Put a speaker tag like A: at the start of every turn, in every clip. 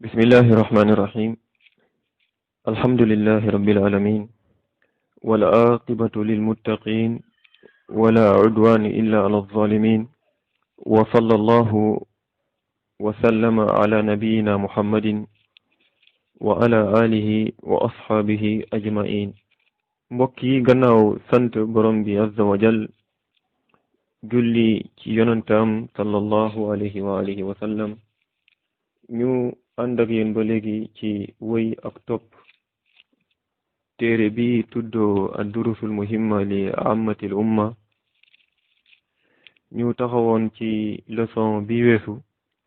A: بسم الله الرحمن الرحيم الحمد لله رب العالمين والعاقبة للمتقين ولا عدوان إلا على الظالمين وصلى الله وسلم على نبينا محمد وعلى آله وأصحابه أجمعين mbokki gannaaw sant borom bi azza wa jal julli ci yonantam sallallahu alayhi wa alihi wa sallam ñu ànd ak yéen ba léegi ci wëy ak topp téere bi tuddoo ad-durusul muhimma li ammatil umma ñu taxawoon ci leçon bi weesu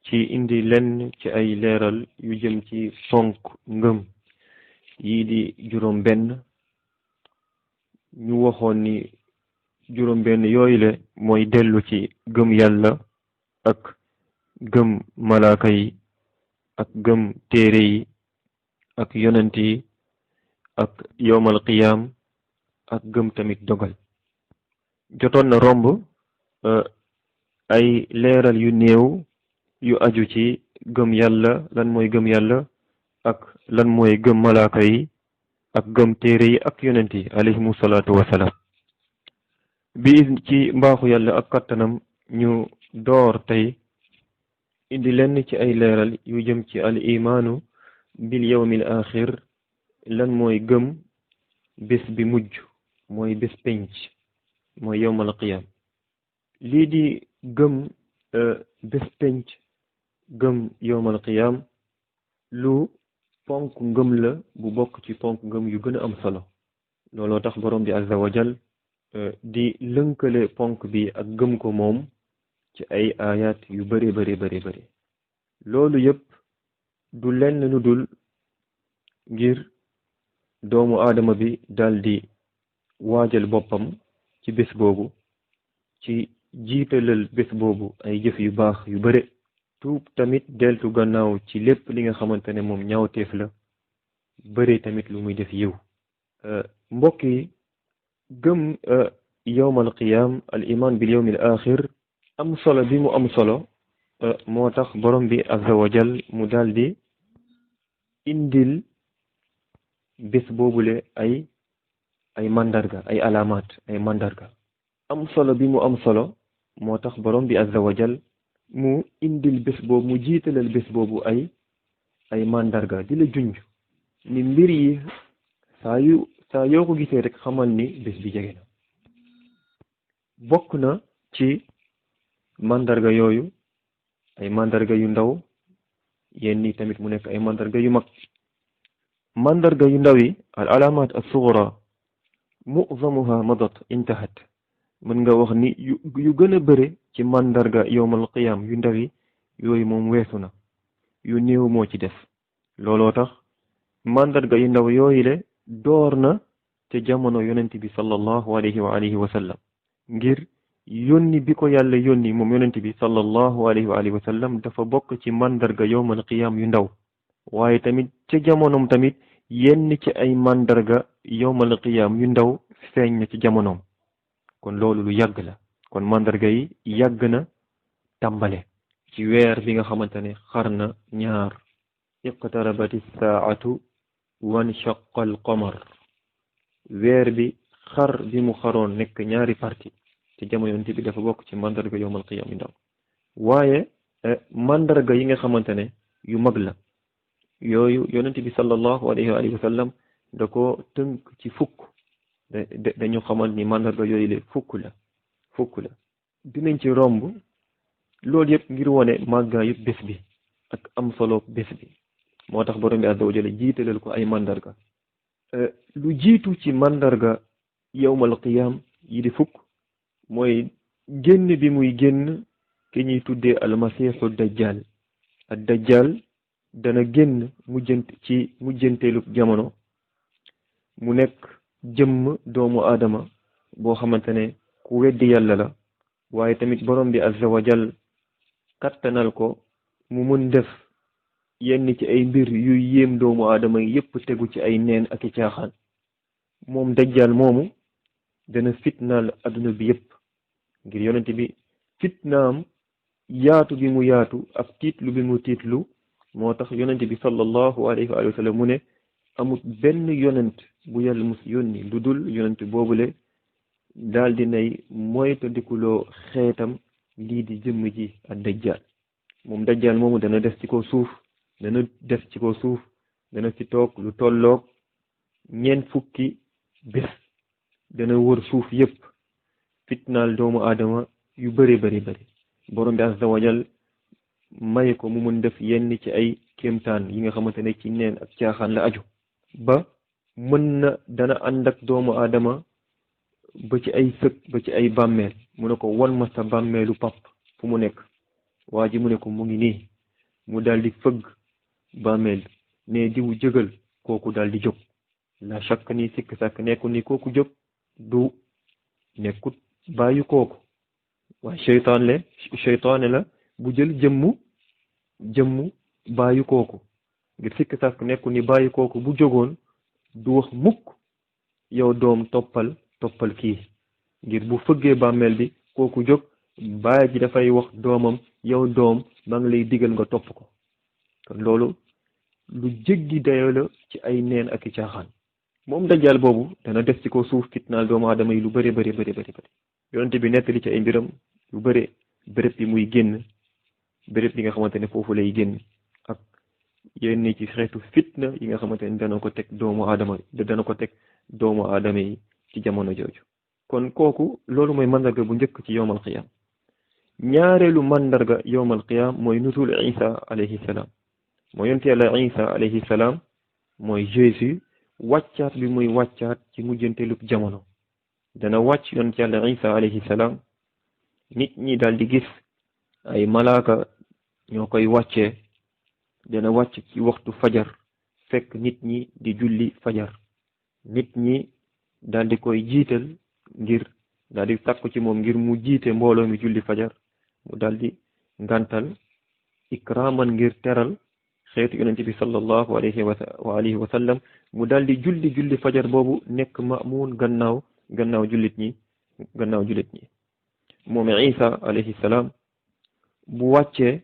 A: ci indi lenn ci ay leeral yu jëm ci fonk ngëm yii di juróom benn ñu waxoon ni juróom benn yooyu le mooy dellu ci gëm yàlla ak gëm malaaka yi ak gëm téere yi ak yonent yi ak yowmal qiyaam ak gëm tamit dogal jotoon na romb ay leeral yu néew yu aju ci gëm yàlla lan mooy gëm yàlla ak lan mooy gëm malaaka yi ak gëm téere yi ak yonent yi alayhimu salaatu wasalaam bi ci mbaaxu yàlla ak kattanam ñu door tey indi lenn ci ay leeral yu jëm ci al imaanu bil yawmil axir lan mooy gëm bés bi mujj mooy bés penc mooy yawmal qiyaam lii di gëm bés penc gëm yawmal qiyaam lu ponk ngëm la bu bokk ci ponk ngëm yu gën a am solo looloo tax borom bi azza wa jal di lënkale ponk bi ak gëm ko moom ci ay ayat yu bare bare loolu yëpp du lenn lu dul ngir doomu aadama bi daldi waajal boppam ci bés boobu ci jiitalal bés boobu ay jëf yu baax yu bare tuub tamit deltu gannaaw ci lépp li nga xamante ne moom ñaawteef la bare tamit lu muy def yiw mbokk yi gëm yawmal qiyaam al iman bil yawmil axir am solo bi mu am solo moo tax borom bi azza wa jal mu daldi indil bés boobule ay mandarga ay alaamaat ay mandarga am solo bi mu am solo moo tax borom bi azza wa jal mu indil bés boobu mu jiitalal bés boobu ay mandarga di la junj ni mbir yi saa yoo ko gisee rek xamal ni bés bi jege na bokk na ci mandarga yooyu ay mandarga yu ndaw yenn ni tamit mu nekk ay mandarga yu mag mandarga yu ndaw yi al alamat as-sughra mu'zamuha madat intahat mën nga wax ni yu gën a bëre ci mandarga yowmal qiyam yu ndaw yi yooyu moom weesu na yu néew moo ci def looloo tax mandarga yu ndaw yooyu le door na te jamono yonent bi sallallahu alayhi wa alihi wa sallam ngir yónni bi ko yàlla yónni moom yonent bi sallallahu alayhi wa alihi wa sallam dafa bokk ci mandarga yowmal qiyam yu ndaw waaye tamit ca jamonoom tamit yenn ci ay mandarga yowmal qiyam yu ndaw feeñ na ci jamonoom kon loolu lu yàgg la kon mandarga yi yàgg na tàmbale ci weer bi nga xamante ne xar na ñaar iqtarabati saatu wanshaqa al qamar weer bi xar bi mu xaroon nekk ñaari parti ci jamono yonent bi dafa bokk ci mandarga yowmal qiyam yu ndaw waaye mandarga yi nga xamante ne yu mag la yooyu yonent bi sallallahu alayhi wa sallam da ko tënk ci fukk dañu xamal ni mandarga yooyu le fukk la dinañ ci romb loolu yëpp ngir wone màggaa yëpp bés bi ak am solo bés bi moo tax borom bi azza wa jalla jiitalal ko ay mandarga lu jiitu ci mandarga yowmal qiyam yi di fukk mooy génn bi muy génn ki ñuy tuddee almasiixu dajjal ad dajjal dana génn mujjanteelu jamono mu nekk jëmm doomu aadama boo xamante ne ku weddi yàlla la waaye tamit borom bi azza wa jal kattanal ko mu mën def yenn ci ay mbir yuy yéem doomu aadama yépp tegu ci ay neen ak i caaxaan moom dajjal moomu dana fitnaal adduna bi yépp ngir yonent bi fitnaam yaatu bi mu yaatu ak tiitlu bi mu tiitlu moo tax yonent bi sallallahu alayhi wa sallam mu ne amut benn yonent bu yàlla mus yónni lu dul yonent boobule daal di nay moytandikuloo xeetam lii di jëmm ji ak dajjal moom dajjal moomu dana des ci kaw suuf dana des ci kaw suuf dana ci toog lu tolloog 40 bés dana wër suuf yépp fitnaal doomu aadama yu bëri bëri bëri borom bi azza wa jal may ko mu mun def yenn ci ay kéemtaan yi nga xamante ne ci neen ak caaxaan la aju ba mën na dana ànd ak doomu aadama ba ci ay sëg ba ci ay bàmmeel mu ne ko wan ma sa bàmmeelu pap fu mu nekk waa ji mu ne ko mu ngi nii mu daal di fëgg bàmmeel ne diwu jëgal kooku daal di jóg la chaque ni sikk sàkk nekku ni kooku jóg du nekkut bàyyi kooku waaye seytaane la bu jël jëmmu bàyyi kooku ngir sikk sàkk nekku ni bàyyi kooku bu jógoon du wax mukk yow doom toppal kii ngir bu fëggee bàmmeel bi kooku jóg baay ji dafay wax doomam yow doom maa ngi lay digal nga topp ko kon loolu lu jéggi dayo la ci ay neen ak i caaxaan moom dajjal boobu dana des ci ko suuf fitnaal doomu aadama yi lu bëri bëri bëri bëri bëri yonente bi nettali ci ay mbiram lu bëri béréb bi muy génn béréb yi nga xamante ne foofu lay génn ak yenn ci xeetu fitna yi nga xamante ne dana ko teg doomu aadama yi ci jamono jooju kon kooku loolu mooy mandarga bu njëkk ci yowmal qiyam ñaareelu mandarga yowmal qiyam mooy nusul isa alayhi salaam mooy yonte yàlla isa alayhi salaam mooy Jésus wàccaat bi muy wàccaat ci mujjanteelub jamono dana wàcc yonte yàlla isa alayhi salaam nit ñi daal di gis ay malaaka ñoo koy wàccee dana wàcc ci waxtu fajar fekk nit ñi di julli fajar nit ñi daal di koy jiital ngir daal di takku ci moom ngir mu jiite mbooloo mi julli fajar mu daal di ngantal ikraman ngir teral xeetu yonente bi sallallahu alayhi wa sallam mu daal di julli fajar boobu nekk ma'muun gannaaw jullit ñi moom Isa alayhi salaam bu wàccee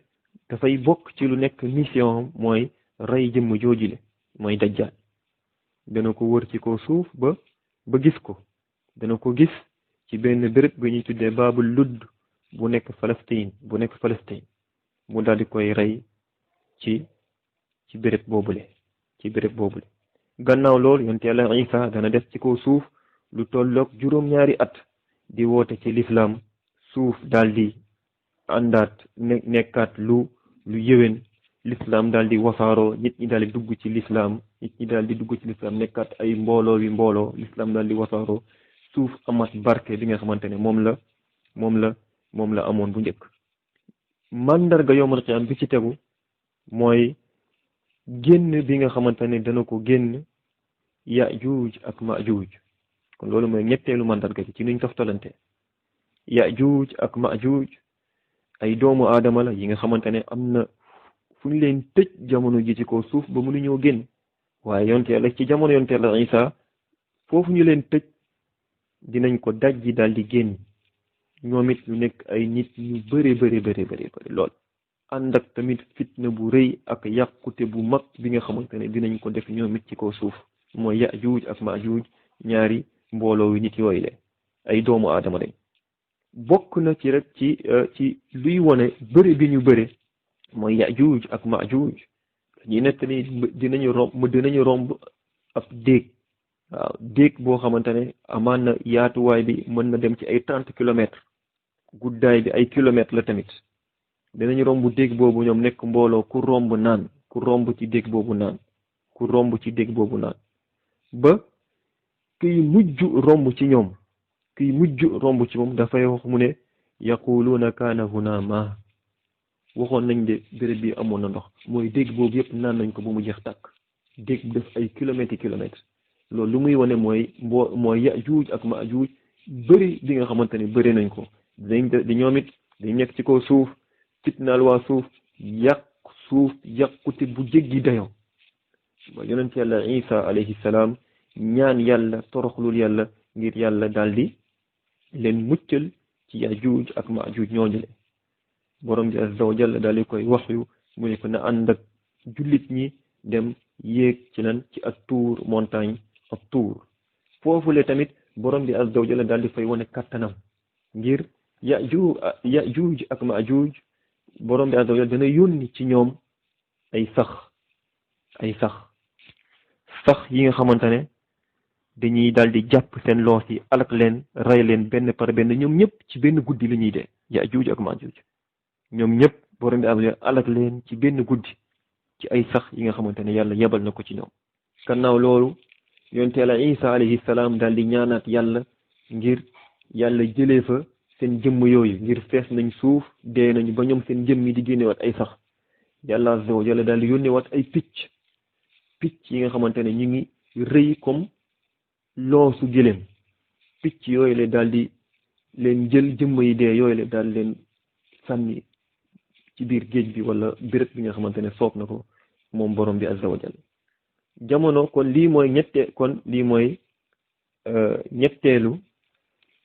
A: dafay bokk ci lu nekk mission mooy rey jëmm joojule mooy dajjal dana ko wër ci ko suuf ba gis ko dana ko gis ci benn béréb bi ñuy tuddee Baabul Ludd bu nekk Palestine mu daal di koy rey ci béréb boobule gannaaw loolu yonte yàlla Isa dana des ci kaw suuf lu tolloog juróom-ñaari at di woote ci lislaam suuf daal di àndaat nekkaat lu yëwén lislaam daal di wasaaroo nit ñi daal di dugg ci lislaam nekkaat ay mbooloo lislaam daal di wasaaroo suuf amat barke bi nga xamante ne moom la amoon bu njëkk mandarga yowmal qiyaam bi ci tegu mooy génn bi nga xamante ne dana ko génn Yaajuuj ak Maajuuj kon loolu mooy ñetteelu mandarga bi ci nuñ toftalante Yaajuuj ak Maajuuj ay doomu aadama la yi nga xamante ne am na fu ñu leen tëj jamono ji ci kaw suuf ba mënuñoo génn waaye yonte yàlla ci jamono yonte yàlla Isa foofu ñu leen tëj dinañ ko dajji daal di génn ñoom it ñu nekk ay nit ñu bëri lool ànd ak tamit fitna bu rëy ak yàqute bu mag bi nga xamante ne dinañ ko def ñoom it ci kaw suuf mooy Yaajuuj ak Maajuuj ñaari mbooloo yu nit yooyu le ay doomu aadama lañ bokk na ci rek ci luy wone bëri bi ñu bëri mooy Yaajuuj ak Maajuuj ñi nekk ni dinañu romb ab déeg waaw déeg boo xamante ne amaan na yaatuwaay bi mën na dem ci ay 30 kilomètres guddaay bi ay kilomètres la tamit dinañu romb déeg boobu ñoom nekk mbooloo ku romb ci déeg boobu naan ba kiy mujj romb ci moom dafay wax mu ne yaquluuna kaana huna ma waxoon nañ de béréb bi amoon na ndox mooy déeg boobu yëpp naan nañ ko ba mu jeex tàkk déeg bu def ay kilomètres loolu lu muy wane mooy Yaajuuj ak Maajuuj bëri bi nga xamante ne bëri nañ ko di ñoom it dañ nekk ci kaw suuf fitnaal waa suuf yàqute bu jéggi dayo ba yonent yàlla Isa alayhi salaam ñaan yàlla toroxlul yàlla ngir yàlla daldi leen muccal ci Yaajuuj ak Maajuuj ñooñu le borom bi azza wa jalla daal di koy waxyu mu ne ko na ànd ak jullit ñi dem yéeg ci lan ci ak tuur montagne ak tuur foofule tamit borom bi azza wa jalla daal di fay wane kattanam ngir Yajuuj ak Majuuj borom bi azza wa jalla dana yónni ci ñoom ay sax yi nga xamante ne dañuy daal di jàpp seen loos yi alak leen rey leen benn par benn ñoom ñëpp ci benn guddi la ñuy dee Yajuuj ak Majuuj ñoom ñëpp borom bi azza wa jalla alak leen ci benn guddi ci ay sax yi nga xamante ne yàlla yebal na ko ci ñoom kannaaw loolu yonent Yàlla Isa alayhi salaam daal di ñaanaat yàlla ngir yàlla jëlee fa seen jëmm yooyu ngir fees nañ suuf dee nañu ba ñoom seen jëmm yi di génnewaat ay sax yàlla azza wa jalla daal di yónnewaat ay picc yi nga xamante ne ñu ngi rëy comme loosu gëléem picc yooyu la daal di leen jël jëmm yi dee yooyu la daal leen sànni ci biir géej bi wala béréb bi nga xamante ne soob na ko moom borom bi azza wa jalla jamono kon lii mooy ñetteelu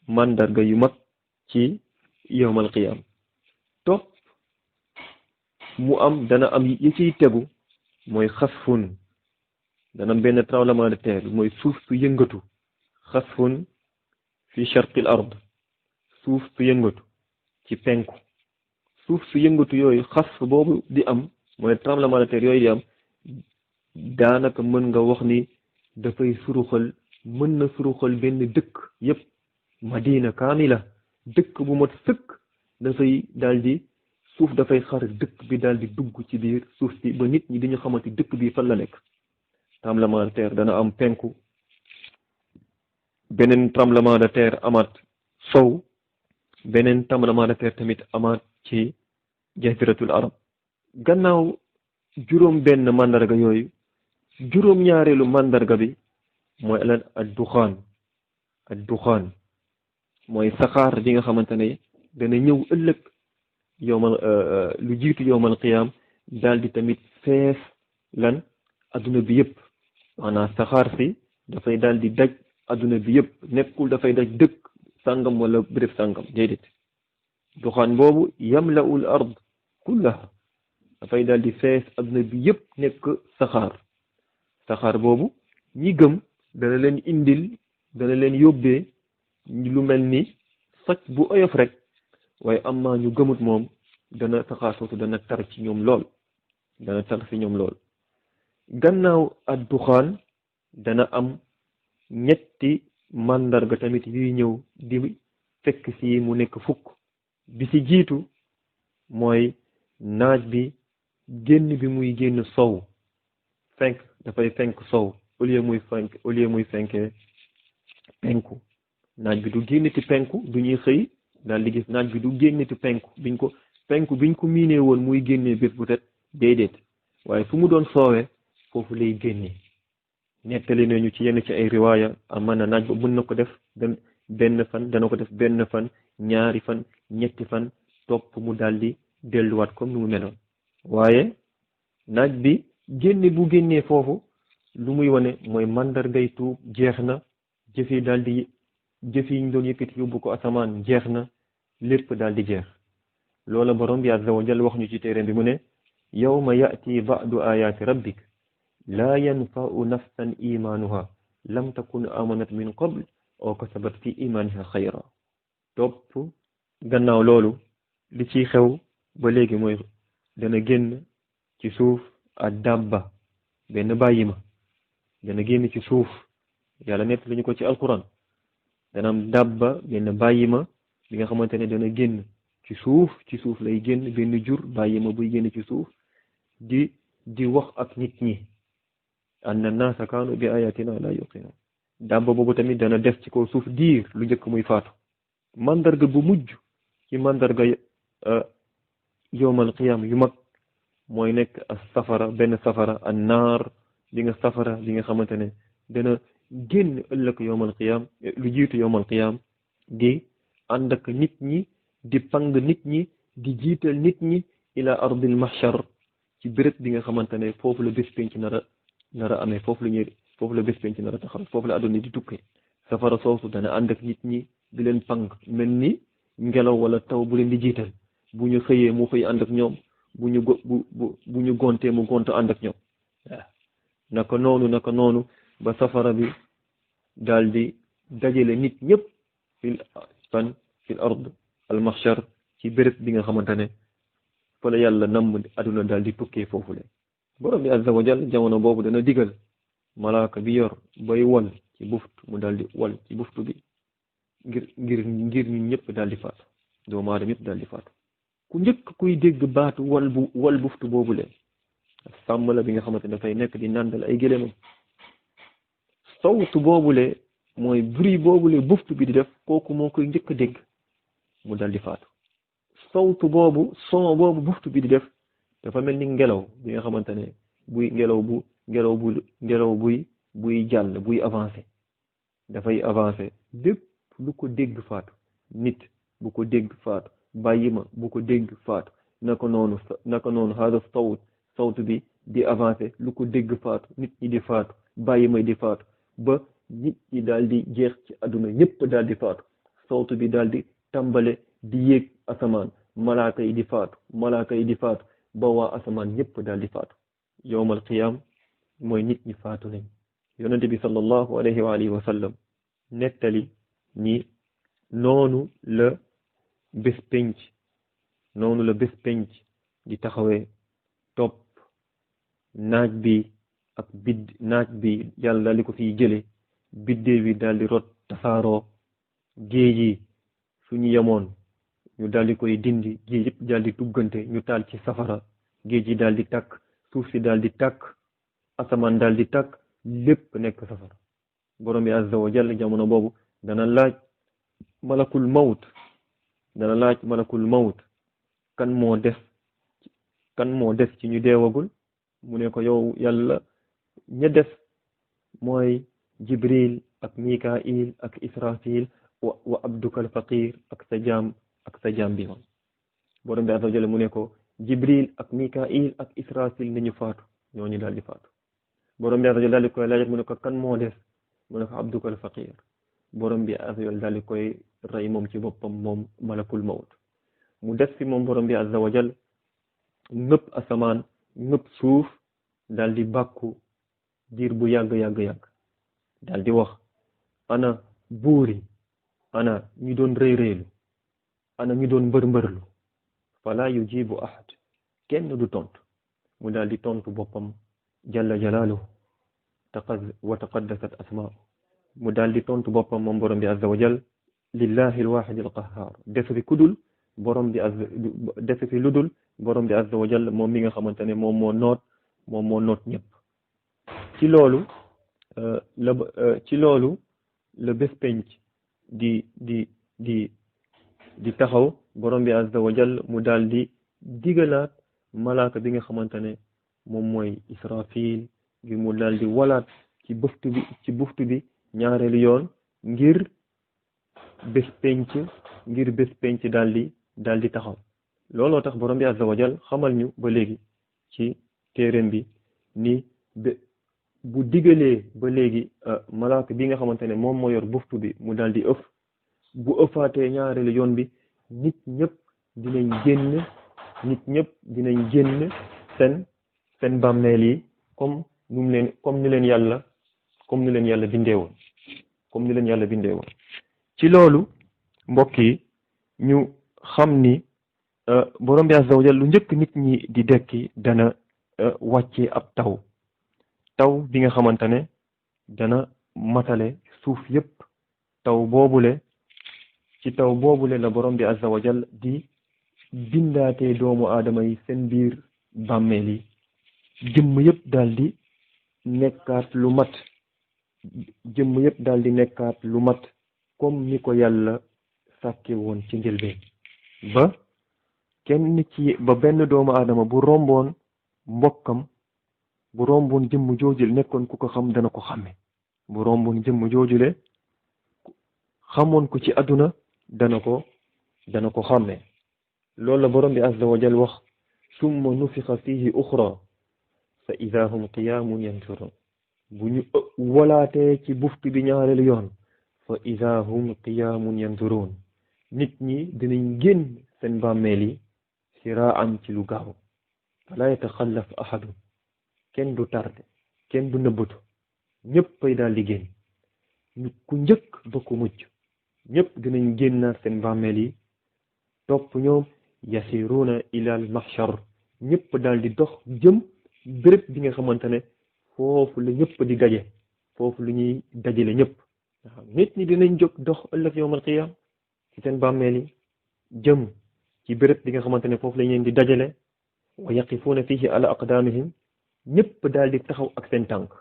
A: mandarga yu mag ci yowmal qiyaam topp dana am yi ciy tegu mooy xasfun dana am benn tremblement de terre mooy suuf su yëngatu xasfun fi sharqil ard suuf su yëngatu ci penku suuf su yëngatu yooyu xasf boobu di am mooy tremblement de terre yooyu di am daanaka mën nga wax ni dafay mën na suruxal benn dëkk yépp madina kaamila dëkk bu mat sëkk dafay daldi suuf dafay xar dëkk bi daldi dugg ci biir suuf si ba nit ñi dañu xamante dëkk bi fan la nekk tremblement de terre dana am penku beneen tremblement de terre amaat sow beneen tremblement de terre tamit amaat ci jaziratul arab gannaaw juróom benn mandarga yooyu juróom ñaareelu mandarga bi mooy lan ad duxaan mooy saxaar bi nga xamante ne dana ñëw ëllëg lu jiitu yowmal qiyaam daal di tamit fees lan adduna bi yëpp maanaam saxaar si dafay daal di daj adduna bi yëpp nekkul dafay daj dëkk sàngam wala béréb sàngam déedéet duxaan boobu yamla'ul ard kullaha dafay daal di fees adduna bi yëpp nekk saxaar boobu ñi gëm dana leen yóbbee lu mel ni socc bu oyof rek waaye am na ñu gëmut moom saxaar soosu dana tar ci ñoom lool gannaaw ad duxaan dana am ñetti màndarga tamit yuy ñëw di fekk si mu nekk fukk bi ci jiitu mooy naaj bi génn bi muy génn sow dafay fenk sow au lieu muy fenkee penku naaj bi du génn ci penku du ñuy xëy daal di gis naaj bi du génn ci penku biñ ko miinee woon muy génnee bés bu tet déedéet waaye fu mu doon soowee foofu lay génnee nettali nañu ci yenn ci ay riwaaya aman na naaj ba mën na ko def benn fan dana ko def benn fan ñaari fan ñetti fan topp mu daldi delluwaat comme nu mu meloon waaye naaj bi bu génnee foofu lu muy wane mooy mandargay tuub jeex na jëf yi ñu doon yëkkati yóbbu ko asamaan jeex na lépp daldi jeex loola borom bi azza wa jalla wax ñu ci téere bi mu ne yawma ya'ti ba'du ayaati rabbik laa yanfa'u nafsan imaanuha lam takun amanat min qabl aw kasabat fi imaaniha xayra topp gannaaw loolu li ciy xew ba léegi mooy dana génn ci suuf ak dabba benn bàyyi ma dana génn ci suuf yàlla nett lañu ko ci alquran dana am dabba benn bàyyi ma bi nga xamante ne dana génn ci suuf lay génn benn jur bàyyi ma buy génn ci suuf di wax ak nit ñi anna naasa kaanu bi ayatina la yuqinun dabba boobu tamit dana def ci kaw suuf diir lu njëkk muy faatu mandarga bu mujj ci mandarga yowmal qiyaam yu mag mooy nekk benn safara an naar bi nga xamante ne dana génn ëllëg yowmal qiyaam lu jiitu yowmal qiyaam di ànd ak nit ñi di pang nit ñi di jiital nit ñi ila ardil mahshar ci béréb bi nga xamante ne foofu la bés penc nar a amee foofu la bés penc nar a taxaw foofu la àdduna di tukkee safara soosu dana ànd ak nit ñi di leen pang mel ni ngelaw wala taw bu leen di jiital bu ñu xëyee mu xëy ànd ak ñoom bu ñu gontee mu gont ànd ak ñoom waaw naka noonu ba safara bi daal di dajale nit ñëpp fil ard al mahshar ci béréb bi nga xamante ne fa la yàlla namm aduna daal di tukkee foofu le borom bi azza wa jal jamono boobu dana digal malaaka bi yor bay wal ci buftu mu daal di wal ci buftu bi ngir ñun ñëpp daal di faatu doomu aadama yëpp daal di faatu ku njëkk kuy dégg baatu wal buftu boobu le sàmm la bi nga xamante ne dafay nekk di nàndal ay gëléemam sawtu boobule mooy bruit boobule buftu bi di def kooku moo koy njëkk a dégg mu dal di faatu sawtu boobu son boobu buftu bi di def dafa mel ni ngelaw bi nga xamante ne buy ngelaw buy jàll buy avancé dafay avancé bépp lu ko dégg faatu nit bu ko dégg faatu bàyyi ma bu ko dégg faatu naka noonu hada sawtu bi di avancé lu ko dégg faatu nit ñi di faatu bàyyi may di faatu ba nit ñi daal di jeex ci àdduna ñëpp daal di faatu sawtu bi daal di tàmbale di yéeg asamaan malaaka yi di faatu ba waa asamaan ñëpp daal di faatu yowmal qiyaam mooy nit ñi faatu nañ yonente bi sallallahu alayhi wa alihi wa sallam nettali ni noonu la bés penc di taxawee topp naaj bi yàlla daal di ko fiy jële biddéew yi daal di rot tasaaroo géej yi suñu yemoon ñu daal di koy dindi géej yëpp daal di tuggante ñu taal ci safara géej yi daal di tàkk suuf si daal di tàkk asamaan daal di tàkk lépp nekk safara borom bi azza wa jalla jamono boobu dana laaj malakul mawt kan moo des ci ñu deewagul mu ne ko yow yàlla ña des mooy jibril ak mikail ak israfil wa abdukal faqir ak sa jaam bi man borom bi azza wa jalla mu ne ko jibril ak mikail ak israfil nañu faatu ñooñu daal di faatu borom bi azza wa jalla daal di koy laajat mu ne ko kan moo des mu ne ko abdukal faqir borom bi azza wa jalla daal di koy rey moom ci boppam moom malakul mawt mu des fi moom borom bi azza wa jalla ngëpp asamaan ngëpp suuf daal di bàkku diir bu yàgg daal di wax ana buuri ana ñu doon rëy-rëylu ana ñu doon mbër-mbërlu fala yujibu ahad kenn du tontu mu daal di tontu boppam jalla jalaaluhu wa taqaddasat asmaa'u mu daal di tontu boppam moom borom bi azza wa jal lillahi alwahidi alqahhar desu fi kudul borom bi desu fi ludul borom bi azza wa jal moom mi nga xamante ne moom moo noot ñëpp ci loolu la bés penc di taxaw borom bi azza wa jal mu daal di digalaat malaaka bi nga xamante ne moom mooy israfil ngir mu daal di walaat ci buftu bi ñaareelu yoon ngir bés penc daal di taxaw looloo tax borom bi azza wa jal xamal ñu ba léegi ci téeréem bi ni bu digalee ba léegi malaaka bi nga xamante ne moom moo yor buftu bi mu daal di bu ëffaatee ñaareelu yoon bi nit ñëpp dinañ génn seen bàmmeel yi comme ni leen yàlla bindee woon ci loolu mbokk yi ñu xam ni borom bi azza wa jalla lu njëkk nit ñi di dekki dana wàcce ab taw bi nga xamante ne dana matale suuf yépp taw boobule la borom bi azza wa jalla di bindaatee doomu aadama yi seen biir bàmmeel yi jëmm yépp daal di nekkaat lu mat comme ni ko yàlla sàkke woon ci njëlbeen ba benn doomu aadama bu romboon mbokkam bu romboon jëmm joojule nekkoon ku ko xam dana ko xàmme bu romboon jëmm joojule xamoon ko ci àdduna dana ko xàmme loolu la borom bi azza wa jal wax summa nufixa fihi uxra fa ida hum qiyaamun yanzurun bu ñu walaatee ci buftu bi ñaareelu yoon fa ida hum qiyaamun yanzurun nit ñi dinañ génn seen bàmmeel yi siraan ci lu gaaw fala yataxallaf ahadun kenn du tarde kenn du nëbbatu ñëppay daal di génn ku njëkk ba ku mujj ñëpp dinañ génnaat seen bàmmeel yi topp ñoom yasiruuna ila al mahshar ñëpp daal di dox jëm béréb bi nga xamante ne foofu la ñëpp di daje foofu lu ñuy dajale ñëpp waaw nit ñi dinañ jóg dox ëllëg yawmal qiyaam ci seen bàmmeel yi jëm ci béréb bi nga xamante ne foofu la ñu leen di dajale wa yaqifuuna fihi ala aqdaamihim ñëpp daal di taxaw ak seen tànk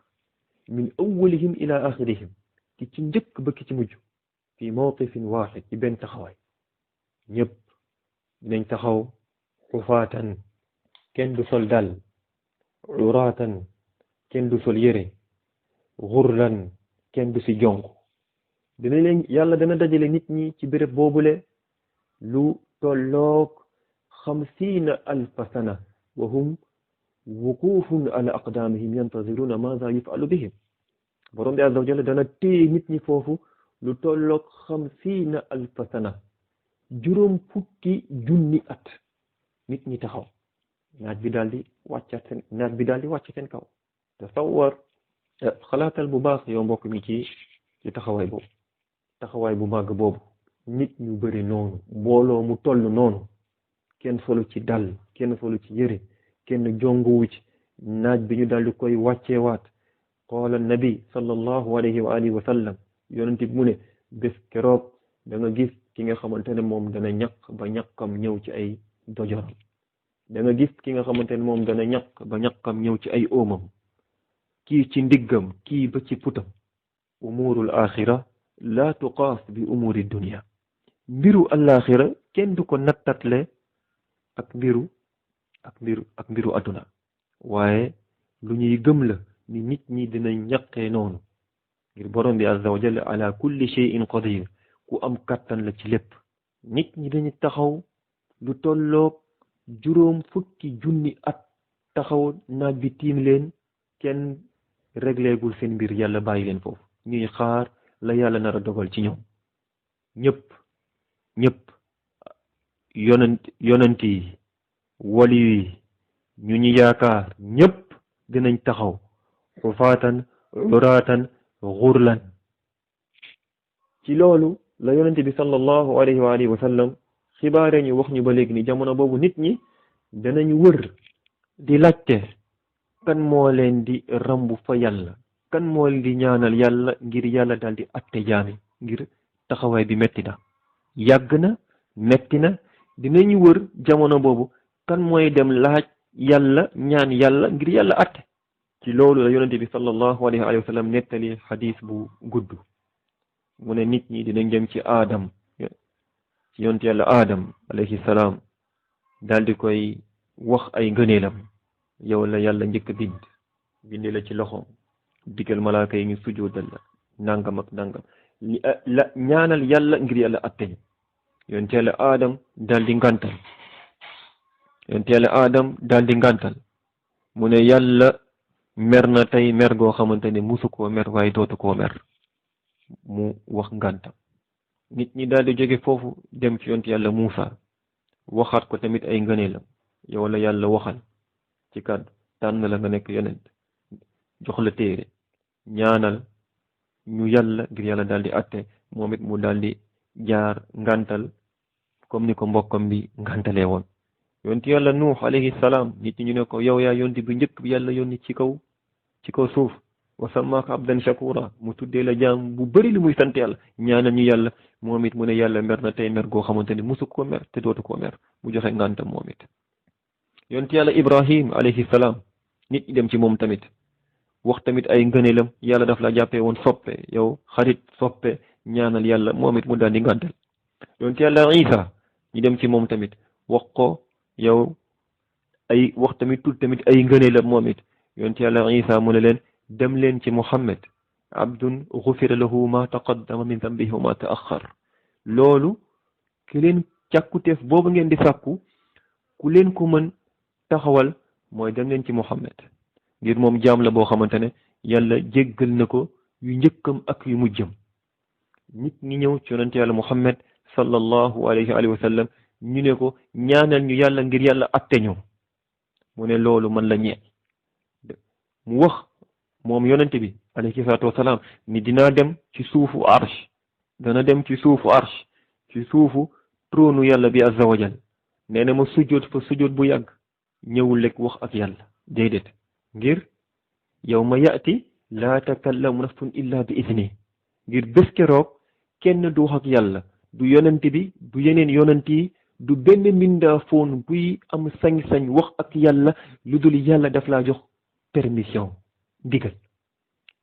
A: min awwalihim ila axirihim ki ci njëkk ba ki ci mujj fi mawqifin waaxid ci benn taxawaay ñëpp dinañ taxaw xufaatan kenn du sol dal uraatan kenn du sol yére xurlan kenn du si jonk dina leen yàlla dana dajale nit ñi ci béréb boobule lu tolloog 50,000 sana wa hum wuqufun ala aqdaamihim yantaziruna maza yufalu bihim borom bi azza wa jalla dana téye nit ñi foofu lu tolloog 50,000 sana juróom fukki junni at nit ñi taxaw naaj bi daal di wàcc seen kaw tasawwar xalaatal bu baax yow mbokk mi ci taxawaay bu màgg boobu nit ñu bëri noonu mbooloo mu toll noonu kenn solu ci dal kenn solu ci yëre kenn jonguwu ci naaj bi ñu daal di koy wàcceewaat qaala nabi sallallahu alayhi wa alihi wa sallam yonent bi mu ne bés keroog da nga gis ki nga xamante ne moom dana ñàkk ba ñàkkam ñëw ci ay dojoram da nga gis ki nga xamante ne moom dana ñàkk ba ñàkkam ñëw ci ay óomam kii ci ndiggam kii ba ci putam umurul axira la tuqaas bi umuri dunia mbiru alaxira kenn du ko nattatle ak mbiru adduna waaye lu ñuy gëm la ni nit ñi dina ñaqee noonu ngir borom bi azza wa jalla ala kulli shay'in qadir ku am kàttan la ci lépp nit ñi dañu taxaw lu tolloog juróom fukki junni at taxaw naaj bi tiim leen kenn régléegul seen mbir yàlla bàyyi leen foofu ñuy xaar la yàlla nar a dogal ci ñoom ñëpp yonent yi wali yi ñu ñu yaakaar ñëpp dinañ taxaw xufaatan uraatan xurlan ci loolu la yonent bi sallallahu alayhi wa alihi wa sallam xibaare ñu wax ñu ba léegi ni jamono boobu nit ñi danañ wër di laajte kan moo leen di rambu fa yàlla kan moo leen di ñaanal yàlla ngir yàlla daal di atte jaami ngir taxawaay bi metti na yàgg na metti na dinañ wër jamono boobu kan mooy dem laaj yàlla ñaan yàlla ngir yàlla atte ci loolu la yonente bi sallallahu alayhi wa sallam nettali xadis bu gudd mu ne nit ñi dinañ dem ci aadam ci yonte yàlla aadam alayhi salaam daal di koy wax ay ngëneelam yow la yàlla njëkk bindi la ci loxoom digal malaaka yi ñu sujjoodal la nangam ak nangam la ñaanal yàlla ngir yàlla atteñ yonte yàlla aadam daal di ngàntal mu ne yàlla mer na tey mer goo xamante ne musu koo mer waaye dootu koo mer mu wax ngàntam nit ñi daal di jóge foofu dem ci yonte yàlla Muusa waxaat ko tamit ay ngëneelam yow la yàlla waxal ci kàddu tànn la nga nekk yonent jox la téere ñaanal ñu yàlla ngir yàlla daal di atte moom it mu daal di jaar ngàntal comme ni ko mbokkam bi ngàntalee woon yonti yàlla nuux alayhi salaam nit ñi ñu ne ko yow yaa yonti bi njëkk bi yàlla yónni ci kaw suuf wa sammaaka abdan shakura mu tuddee la jaam bu bëri li muy sant yàlla ñaanal ñu yàlla moom it mu ne yàlla mer na tey mer goo xamante ni musu ko mer te dootu ko mer mu joxe ngàntam moom it yonti yàlla ibrahim alayhi salaam nit ñi dem ci moom tamit wax tamit ay ngëneelam yàlla daf la jàppee woon soppe yow xarit soppe ñaanal yàlla moom it mu daal di ngàntal yonti yàlla isa ñi dem ci moom tamit wax ko yow ay wax tamit tudd tamit ay ngëneelam moom it yonti yàlla isa mu ne leen dem leen ci muhammad abdun xufira lahu ma taqaddama min dambihi wa ma taaxar loolu ki leen càkkuteef boobu ngeen di sàkku ku leen ko mën taxawal mooy dem leen ci muhammad ngir moom jaam la boo xamante ne yàlla jéggal na ko yu njëkkam ak yu mujjam nit ñi ñëw ci yonent yàlla muhammad sallallahu alayhi wa sallam ñu ne ko ñaanal ñu yàlla ngir yàlla atte ñu mu ne loolu man la ñeel mu wax moom yonente bi alayhi salaatu wasalaam ni dinaa dem ci suufu arsh dana dem ci suufu arsh ci suufu trônu yàlla bi azza wajal nee na ma sujjóot fa sujjóot bu yàgg ñëwul rek wax ak yàlla déedéet ngir yawma ya'ti laa takallamu nafsun illa bi idni ngir bés keroog kenn du wax ak yàlla du yonent bi du yeneen yonent yi du benn mbindaafoon buy am sañ-sañ wax ak yàlla lu dul yàlla daf laa jox permission ndigal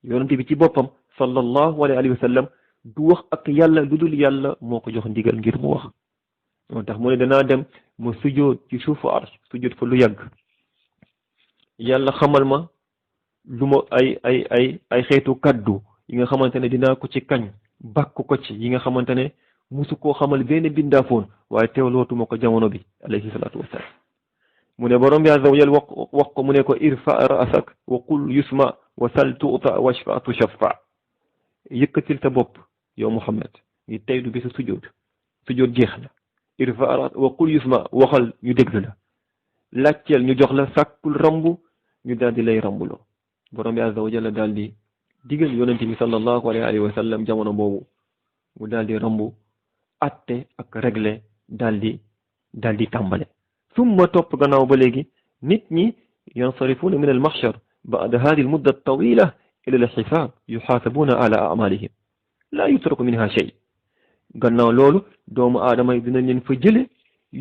A: yonent bi ci boppam sallallahu alayhi wa sallam du wax ak yàlla lu dul yàlla moo ko jox ndigal ngir mu wax moo tax mu ne danaa dem ma sujjóot ci suufu arsh sujjóot fa lu yàgg yàlla xamal ma lu ma ay xeetu kaddu yi nga xamante ne dinaa ko ci kañ bàkk ko ci yi nga xamante ne musu koo xamal benn bindaafoon waaye teewlootuma ko jamono bi alayhi salaatu wasalaam mu ne borom bi azza wa jal wax ko mu ne ko irfa ra'sak wa qul yusma wa sal tu'ta washfa tushaffa yëkkatil sa bopp yow Muhammad ngi tey du bi sa sujjóot jeex na irfa ra'sak wa qul yusma waxal ñu déglu la laajteel ñu jox la sàkkul rambu ñu daal di lay rambuloo borom bi azza wa jalla daal di digal yonent bi sallallahu alayhi wa sallam jamono boobu mu daal di rambu atte ak réglé daal di tàmbale summa topp gannaaw ba léegi nit ñi yansarifuuna min al mahshar ba'da hadi al mudda tawila ila al xisaab yuxaasabuuna ala amalihim laa yutraku minha shay gannaaw loolu doomu aadama yi dinañ leen fa jële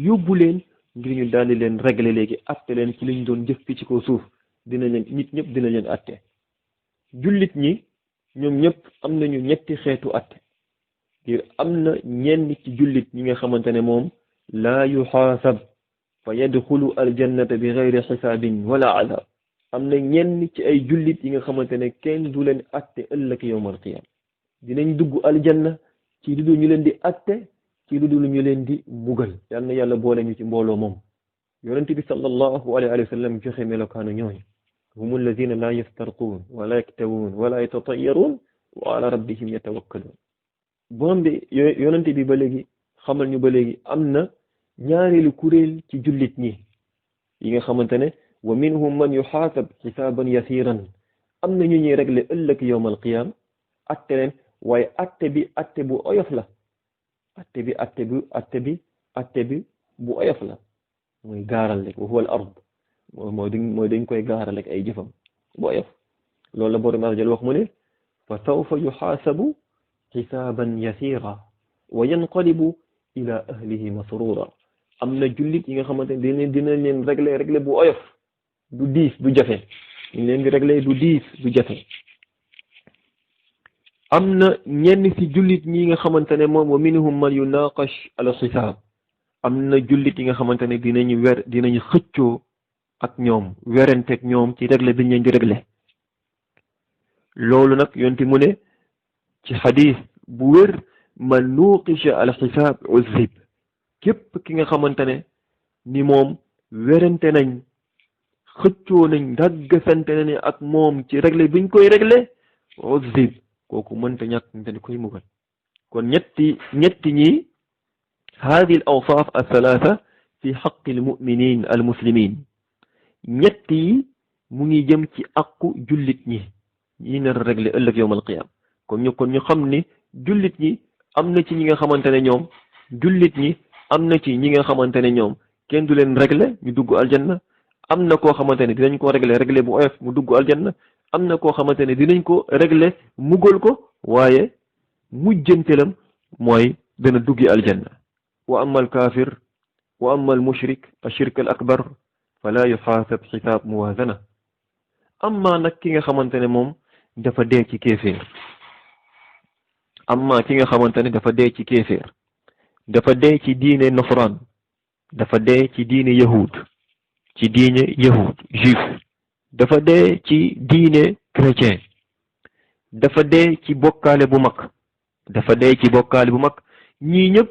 A: yóbbu leen ngir ñu daal di leen réglé léegi atte leen ci liñ doon jëf fi ci kaw suuf dina leen nit ñëpp dina leen atte jullit ñi ñoom ñëpp am nañu ñetti xeetu atte ngir am na ñenn ci jullit ñi nga xamante ne moom laa yuxaasab fa yadxulu aljannata bi gayri xisaabin wala adab am na ñenn ci ay jullit yi nga xamante ne kenn du leen atte ëllëg yawmal qiyaama dinañ dugg aljanna ci lu dul ñu leen di atte ci lu dul ñu leen di mbugal yal na yàlla boole ñu ci mbooloo moom yonent bi sallallahu alayhi wa sallam joxe melokaanu ñooñu hum alladina laa yastarquun wala yaktawuun wala yatatayyaruun wa ala rabbihim yatawakkaluun borom bi yonent bi ba léegi xamal ñu ba léegi am na ñaareelu kuréel ci jullit ñi yi nga xamante ne wa minhum man yuxaasab xisaaban yasiran am na ñu ñuy réglé ëllëg yawmal qiyaam atte leen waaye atte bu oyof la atte bi bu oyof la mooy gaaral rek wa huwa al ard mooy dañ koy gaaral rek ay jëfam bu oyof loolu la borom arjal wax mu ne fa sawfa yuxaasabu xisaaban yasira wa yanqalibu ila ahlihi masrura am na jullit yi nga xamante ne dina leen réglé bu oyof du diis du jafe ñu leen di réglé du diis du jafe am na ñenn ci jullit ñi nga xamante ne moom wa minhum man yunaqash al xisaab am na jullit yi nga xamante ne dinañu xëccoo ak ñoom werenteeg ñoom ci réglé bi ñu leen di réglé loolu nag yonti mu ne ci xadis bu wér man nuqisha al xisaab uzib képp ki nga xamante ne ni moom werante nañ xëccoo nañ daggasante nañ ak moom ci réglé biñ koy réglé uzib kooku mënta ñàkk dañ koy mugal kon ñetti ñi hadi al awsaaf al thalatha fi xaqi al muminin al muslimin ñett yi mu ngi jëm ci aqu jullit ñi nar a réglé ëllëg yawmal qiyaama kon ñu xam ni jullit ñi am na ci ñi nga xamante ne ñoom jullit ñi am na ci ñi nga xamante ne ñoom kenn du leen réglé ñu dugg aljanna am na koo xamante ne dinañ ko réglé bu oyof mu dugg aljanna am na koo xamante ne dinañ ko réglé mugal ko waaye mujjantelam mooy dana duggi aljanna wa amma al kaafir wa amma al mushrik ashirk al akbar fala yuxaasab xisaab muwaazana amma nag ki nga xamante ne moom dafa dee ci kéeféer dafa dee ci diine nasraan dafa dee ci diine yahud juif dafa dee ci diine chrétien dafa dee ci bokkaale bu mag ñii ñëpp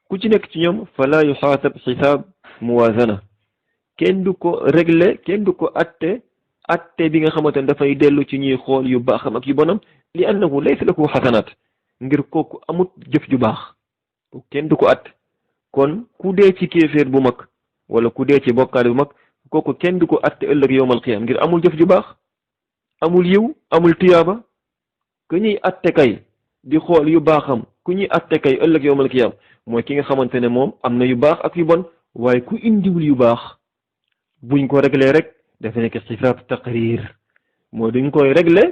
A: ku ci nekk ci ñoom fala yuxaasab xisaab muwaazana kenn du ko réglé kenn du ko atte bi nga xamante ne dafay dellu ci ñuy xool yu baaxam ak yu bonam li annahu laysa lahu xasanaat ngir kooku amut jëf ju baax kenn du ko at kon ku dee ci kéeféer bu mag wala ku dee ci bokkaale bu mag kooku kenn du ko atte ëllëg yowmal qiyaam ngir amul jëf ju baax amul yiw amul tiyaaba ku ñuy atte kay di xool yu baaxam ku ñuy atte kay ëllëg yowmal qiyaam mooy ki nga xamante ne moom am na yu baax ak yu bon waaye ku indiwul yu baax buñ ko réglé rek dafa nekk xisaab taqrir mooy duñ koy réglé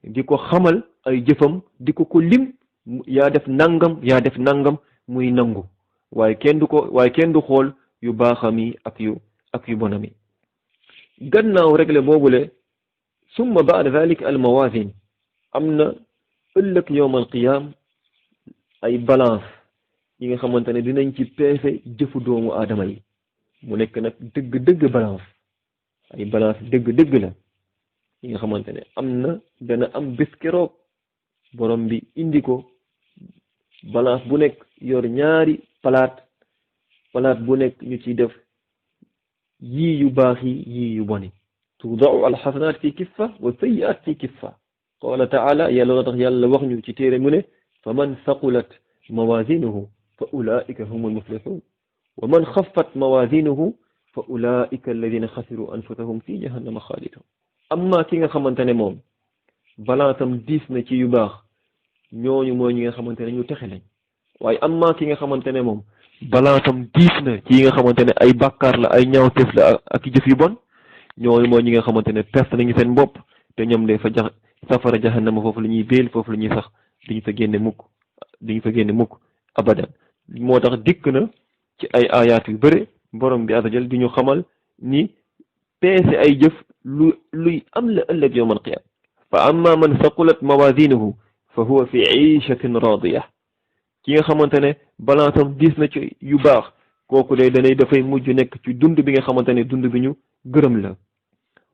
A: di ko xamal ay jëfam di ko lim yaa def nangam muy nangu waaye kenn du xool yu baaxam yi ak yu bonam yi gannaaw réglé boobule summa baada dalik al mawazin am na ëllëg yowmal qiyaam ay balance yi nga xamante ne dinañ ci peese jëfu doomu aadama yi mu nekk nag dëgg balance ay balance dëgg la yi nga xamante ne dana am bés keroog borom bi indi ko balance bu nekk yor ñaari palaat bu nekk ñu ciy def yii yu baax yi yii yu boni tudau alxasanaat fi kiffa wa sayiat fi kiffa qala taala yàlla tax yàlla wax ñu ci téere mu ne fa man saqulat mawazinuhu fa ulaika humul muflixun wa man xaffat mawazinuhu fa ulaika alladina xasiru anfusahum fi jahannama xaalidun amma ki nga xamante ne moom balance am diis na ci yu baax ñooñu mooy ñi nga xamante ne ñu texe lañ waaye amma ki nga xamante ne moom balance am diis na ci yi nga xamante ne ay bàkkaar la ay ñaawteef la ak jëf yu bon ñooñu mooy ñi nga xamante ne perte nañu seen bopp te ñoom day fa safara jahannama foofu la ñuy béel foofu la ñuy sax duñu fa génne mukk abadan moo tax dikk na ci ay ayaat yu bëre borom bi azajal di ñu xamal ni peese ay jëf luy am la ëllëg yawmal qiyaama fa amma man saqulat mawazinuhu fa huwa fi iishatin raadiya ki nga xamante ne balance am diis na ci yu baax kooku de dafay mujj nekk ci dund bi nga xamante ne dund bi ñu gërëm la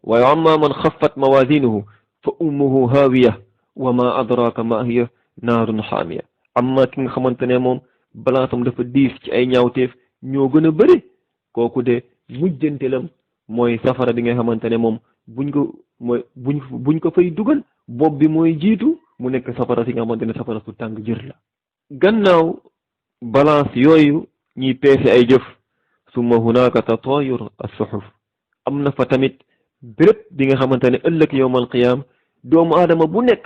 A: waaye amma man xaffat mawazinuhu fa ummuhu haawiya wa ma adraka ma hiya naarun xaamiya amma ki nga xamante ne moom balance am dafa diis ci ay ñaawteef ñoo gën a bëri kooku de mujjantelam mooy safara bi nga xamante ne moom buñ ko fay dugal bopp bi mooy jiitu mu nekk safara si nga xamante ne safara su tàng jër la gannaaw balance yooyu ñuy peese ay jëf summa hunaka tatayur as-suhuf am na fa tamit béréb bi nga xamante ne ëllëg yowmal qiyaam doomu aadama bu nekk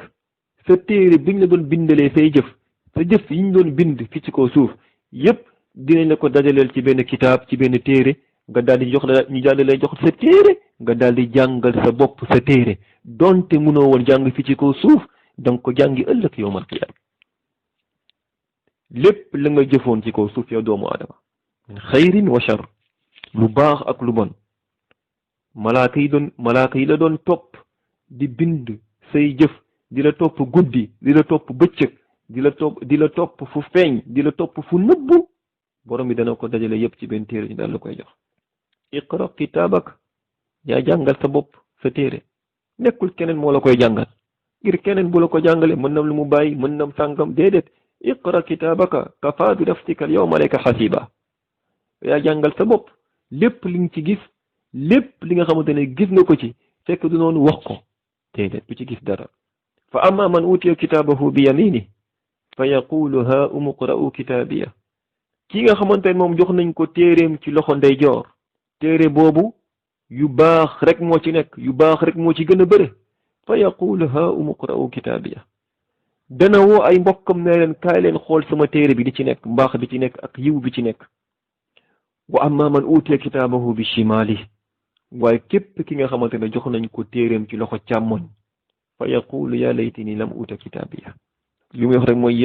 A: sa téere biñ la doon bindalee say jëf sa jëf yi ñu doon bind fi ci kaw suuf yépp dinañ la ko dajaleel ci benn kitaab ci benn téere nga daal di ñu daal di lay jox sa téere nga daal di jàngal sa bopp sa téere donte mënoo woon jàng fi ci kaw suuf danga ko jàngi ëllëg yowmal qiyaam lépp la nga jëfoon ci kaw suuf yow doomu aadama min xayrin wa shar lu baax ak lu bon malaaka yi la doon topp di bind say jëf di la topp guddi di la topp bëccëg di la topp fu feeñ di la topp fu nëbbu borom bi dana ko dajale yépp ci benn téere ñu daal la koy jox iqra kitaabak yaa jàngal sa bopp sa téere nekkul keneen moo la koy jàngal ngir keneen bu la ko jàngale mën nam lu mu bàyyi mën nam sàngam déedéet iqra kitaabaka kafaa bi nafsika al yawma alayka hasiba yaa jàngal sa bopp lépp li nga ci gis lépp li nga xamante ne gis nga ko ci fekk du noonu wax ko déedéet du ci gis dara fa amma man utiya kitaabahu bi yamini fa yaqulu ha umqra'u kitaabiya ki nga xamante ne moom jox nañ ko téeréem ci loxo ndeyjoor téere boobu yu baax rek moo ci nekk yu baax rek moo ci gën a bëre fa yaqulu ha umqra'u kitaabiya dana woo ay mbokkam ne leen kaay leen xool sama téere bi di ci nekk mbaax bi ci nekk ak yiw bi ci nekk wa amma man utiya kitaabahu bi shimali waaye képp ki nga xamante ne jox nañ ko téeréem ci loxo càmmoñ fa yaqulu ya laytini lam uta kitaabiya li muy wax rek mooy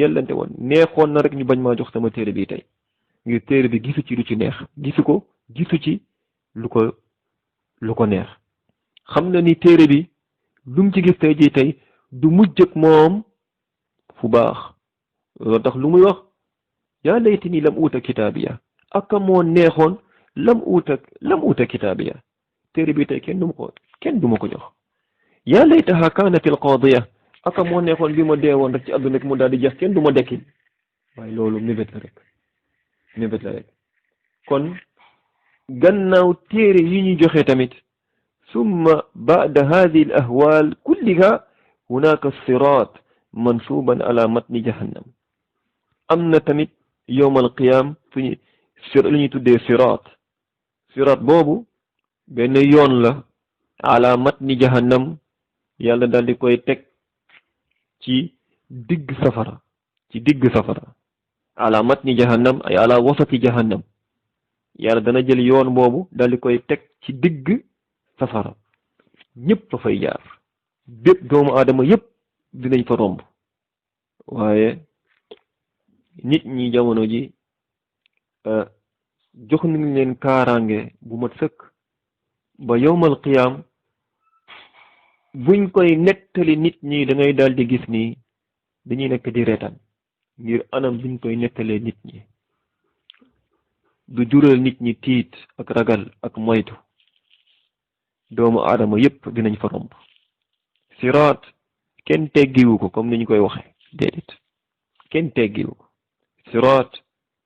A: yellante woon neexoon na rek ñu bañ maa jox sama téere bi tey ngir téere bi gisu ci lu ci neex gisu ci lu ko neex xam na ni téere bi lu mu ci gis tey ji tey du mujj ak moom fu baax loolu tax lu muy wax yaa laytini lam uta kitaabiya aka moo neexoon lam uta kitaabiya téere bi tey kenn du ma ko jox yaa laytaha kaanat al qaadiya aka moo neexoon bi ma deewoon rek ci àdduna mu daal di jeex kenn du ma dekkil waaye loolu mébét la rek kon gannaaw téere yi ñu joxe tamit summa ba'da hadhihi al ahwal kulliha hunaka sirat mansuban ala matni jahannam am na tamit yowmal qiyaam lu ñuy tuddee siraat boobu benn yoon la ala matni jahannam yàlla daal di koy teg ci digg safara ala matni jahannam ay ala wasati jahannam yàlla dana jël yoon boobu daal di koy teg ci digg safara ñëpp fa fay jaar bépp doomu aadama yëpp dinañ fa romb waaye nit ñi jamono ji jox nañ leen kaaraange bu mat sëkk ba yowmal qiyaam buñ koy nettali nit ñi da ngay daal di gis ni dañuy nekk di reetaan ngir anam buñ koy nettalee nit ñi du jural nit ñi tiit ak ragal ak moytu doomu aadama yépp dinañ fa romb siraat kenn teggiwu ko comme ni ñu koy waxe déedéet kenn teggiwu ko siraat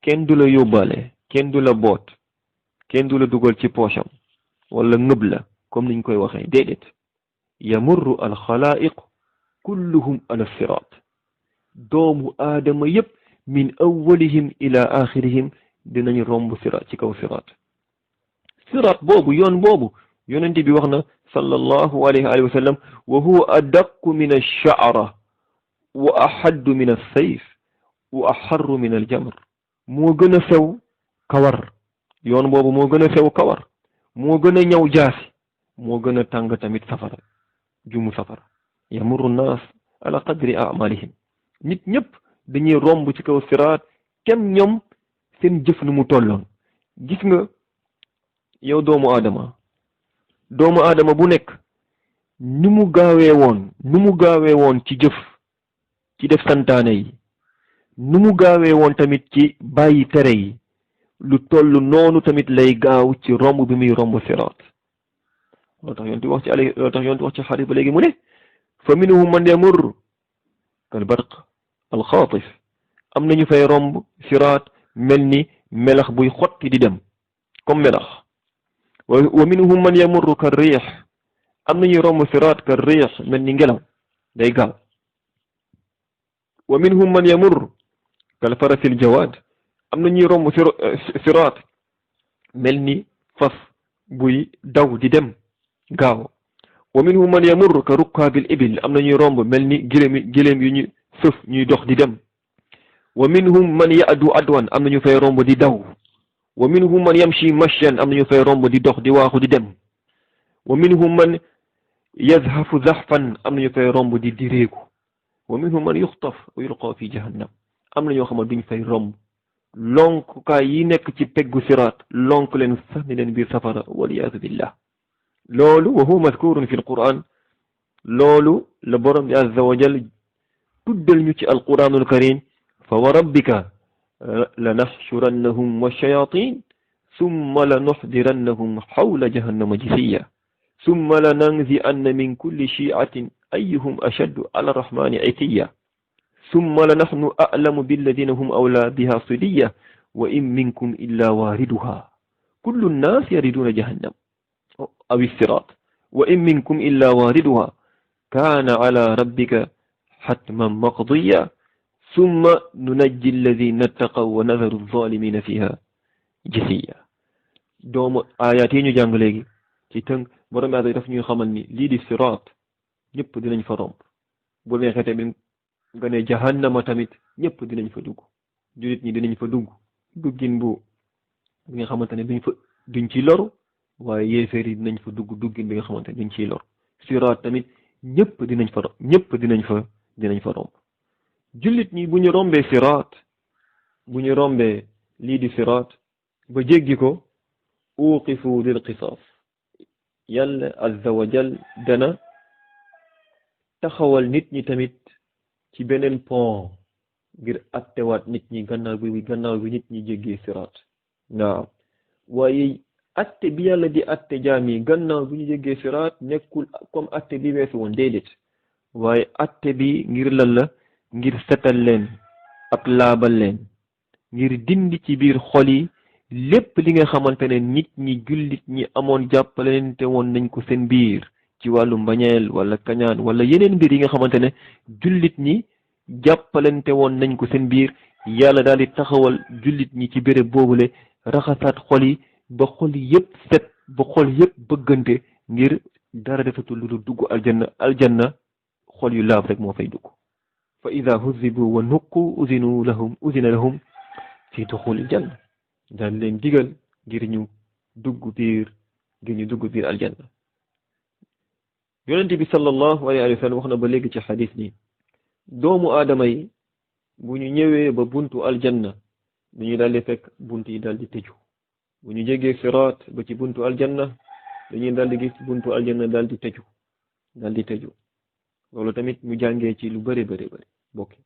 A: kenn du la yóbbaale kenn du la boot kenn du la dugal ci poosam wala ngëb la comme ni ñu koy waxee déedéet yamurru alxalaa'iq kulluhum ala siraat doomu aadama yépp min awwalihim ila axirihim dinañ romb siraat ci kaw siraat boobu yoon boobu yonent bi wax na sallallahu alayhi wa sallam wa huwa adaqu min ash-sha'ra wa ahaddu min as-sayf wa aharru min al-jamr moo gën a sew kawar yoon boobu moo gën a sew kawar moo gën a ñaw jaasi moo gën a tàng tamit safara jumu safara yamurru naas ala qadri a'malihim nit ñëpp dañuy romb ci kaw siraat kem ñoom seen jëf nu mu tolloon gis nga yow doomu aadama bu nekk ni mu gaawee woon ci jëf ci def santaane yi nu mu gaawee woon tamit ci bàyyi tere yi lu toll noonu tamit lay gaaw ci romb bi muy romb siraat loo tax yonti wax ci xarit ba léegi mu ne fa minhum man yamur kal barq al xaatif am nañu fay romb siraat mel ni melax buy xotti di dem comme melax wa minhum man yamurru kar riix am nañuy romb siraat kar riix mel ni ngelaw day gaaw wa minhum man yamurru kal farasil jawaad am nañuy romb siraat mel ni fas buy daw di dem gaaw wa minhum man yamurru ka rukkaabil ibil am nañuy romb mel ni giléem yu ñu sëf ñuy dox di dem wa minhum man ya'du adwan am nañu fay romb di daw wa minhum man yamshi mashyan am nañu fay romb di dox di waaxu di dem wa minhum man yazhafu zahfan am nañu fay romb di direeku wa minhum man yuxtaf wa yulqa fi jahannam am na ñoo xam ne duñ fay romb lonkukaay yi nekk ci peggu siraat lonk leen sànni leen biir safara waliyaazu billah loolu wa huwa mazkurun fi alquran loolu la borom bi azza wa jal tuddal ñu ci alquranul karim fa wa rabbika lanaxshurannahum wash-shayatin summa lanuxdirannahum xawla jahannama jisiya summa lananzi'anna min kulli shi'atin ayyuhum ashaddu ala arrahmani itiya summa lanahnu a'lamu billadina hum awla biha siliya wa in minkum illa wariduha kullu nnas yariduna jahannam aw sirat wa in minkum illa wariduha kana ala rabbika hatman maqdiya summa nunajji alladina ttaqaw wa nadaru zalimina fiha jisiya doomu aayaat yi ñu jàng léegi ci tënk borom bi daf ñuy xamal ni lii di siraat ñëpp dinañ fa romb bu neexee tamit nga ne jahannama tamit ñëpp dinañ fa dugg jullit ñi dinañ fa dugg duggin bi nga xamante ne duñ ci loru waaye yéeféer yi dinañ fa dugg duggin bi nga xamante ne duñ ciy lor siraat tamit ñëpp dinañ fa romb jullit ñi bu ñu rombee siraat bu ñu rombee lii di siraat ba jéggi ko uqifu lil qisaas yàlla azza wa jal dana taxawal nit ñi tamit ci beneen pont ngir attewaat nit ñi gannaaw bi nit ñi jéggee siraat waaw waaye atte bi yàlla di atte jaam yi gannaaw bi ñu jéggee siraat nekkul comme atte bi weesu woon déedéet waaye atte bi ngir lan la ngir setal leen ak laabal leen ngir dindi ci biir xol yi lépp li nga xamante ne nit ñi jullit ñi amoon jàppalante woon nañ ko seen biir ci wàllu mbañeel wala kañaan wala yeneen mbir yi nga xamante ne jullit ñi jàppalante woon nañ ko seen biir yàlla daal di taxawal jullit ñi ci béréb boobule raxasaat xol yi ba xol yi yépp set ba xol yépp bëggante ngir dara defatul lu dugg aljanna xol yu laab rek moo fay dugg fa ida huzibu wa nuqu uzina lahum fi duxulil janna daan leen digal ngir ñu dugg biir aljanna. yonente bi sallallahu alayhi wa sallam wax na ba léegi ci xadis ni doomu aadama yi bu ñu ñëwee ba buntu aljanna dañuy daal di fekk bunt yi daal di tëju bu ñu jegee siraat ba ci buntu aljanna dañuy daal di gis buntu aljanna daal di tëju loolu tamit ñu jàngee ci lu bëri bokki